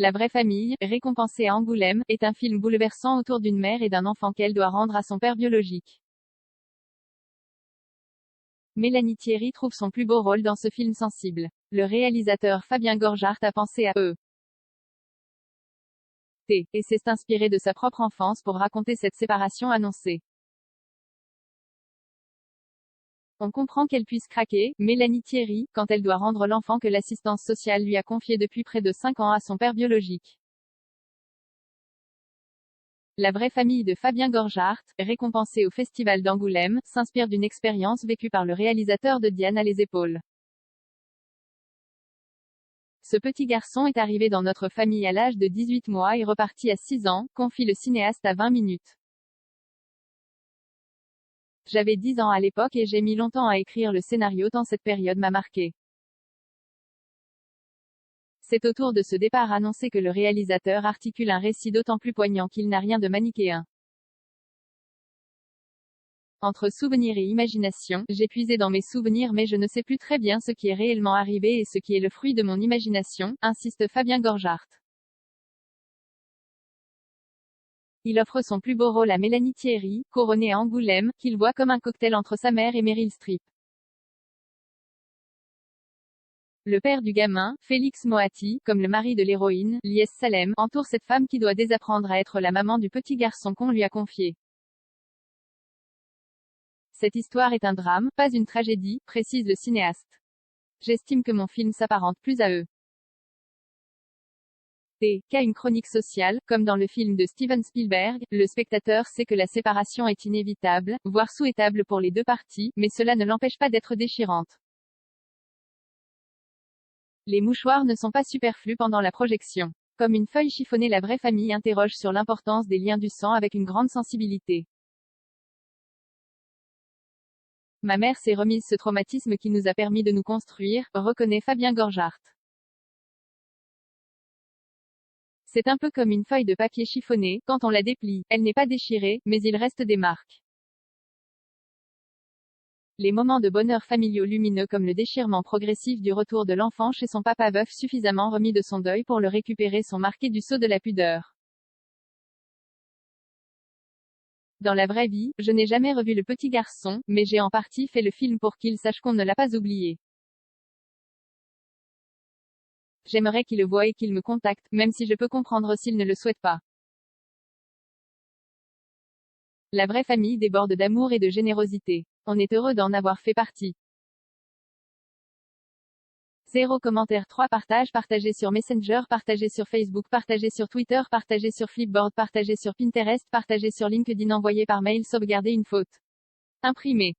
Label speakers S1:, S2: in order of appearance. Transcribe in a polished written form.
S1: La vraie famille, récompensée à Angoulême, est un film bouleversant autour d'une mère et d'un enfant qu'elle doit rendre à son père biologique. Mélanie Thierry trouve son plus beau rôle dans ce film sensible. Le réalisateur Fabien Gorgart a pensé à et s'est inspiré de sa propre enfance pour raconter cette séparation annoncée. On comprend qu'elle puisse craquer, Mélanie Thierry, quand elle doit rendre l'enfant que l'assistance sociale lui a confié depuis près de 5 ans à son père biologique. La vraie famille de Fabien Gorgart, récompensée au Festival d'Angoulême, s'inspire d'une expérience vécue par le réalisateur de Diane à les épaules. Ce petit garçon est arrivé dans notre famille à l'âge de 18 mois et reparti à 6 ans, confie le cinéaste à 20 minutes. J'avais 10 ans à l'époque et j'ai mis longtemps à écrire le scénario tant cette période m'a marqué. C'est autour de ce départ annoncé que le réalisateur articule un récit d'autant plus poignant qu'il n'a rien de manichéen. Entre souvenirs et imagination, j'ai puisé dans mes souvenirs mais je ne sais plus très bien ce qui est réellement arrivé et ce qui est le fruit de mon imagination, insiste Fabien Gorgart. Il offre son plus beau rôle à Mélanie Thierry, couronnée à Angoulême, qu'il voit comme un cocktail entre sa mère et Meryl Streep. Le père du gamin, Félix Moati, comme le mari de l'héroïne, Lies Salem, entoure cette femme qui doit désapprendre à être la maman du petit garçon qu'on lui a confié. Cette histoire est un drame, pas une tragédie, précise le cinéaste. J'estime que mon film s'apparente plus à qu'à une chronique sociale, comme dans le film de Steven Spielberg, le spectateur sait que la séparation est inévitable, voire souhaitable pour les deux parties, mais cela ne l'empêche pas d'être déchirante. Les mouchoirs ne sont pas superflus pendant la projection. Comme une feuille chiffonnée, la vraie famille interroge sur l'importance des liens du sang avec une grande sensibilité. Ma mère s'est remise ce traumatisme qui nous a permis de nous construire, reconnaît Fabien Gorgart. C'est un peu comme une feuille de papier chiffonnée, quand on la déplie, elle n'est pas déchirée, mais il reste des marques. Les moments de bonheur familiaux lumineux comme le déchirement progressif du retour de l'enfant chez son papa veuf suffisamment remis de son deuil pour le récupérer sont marqués du sceau de la pudeur. Dans la vraie vie, je n'ai jamais revu le petit garçon, mais j'ai en partie fait le film pour qu'il sache qu'on ne l'a pas oublié. J'aimerais qu'il le voie et qu'il me contacte, même si je peux comprendre s'il ne le souhaite pas. La vraie famille déborde d'amour et de générosité. On est heureux d'en avoir fait partie. 0 commentaire 3 partage partagé sur Messenger, partagé sur Facebook, partagé sur Twitter, partagé sur Flipboard, partagé sur Pinterest, partagé sur LinkedIn, envoyé par mail, sauvegarder une faute. Imprimé.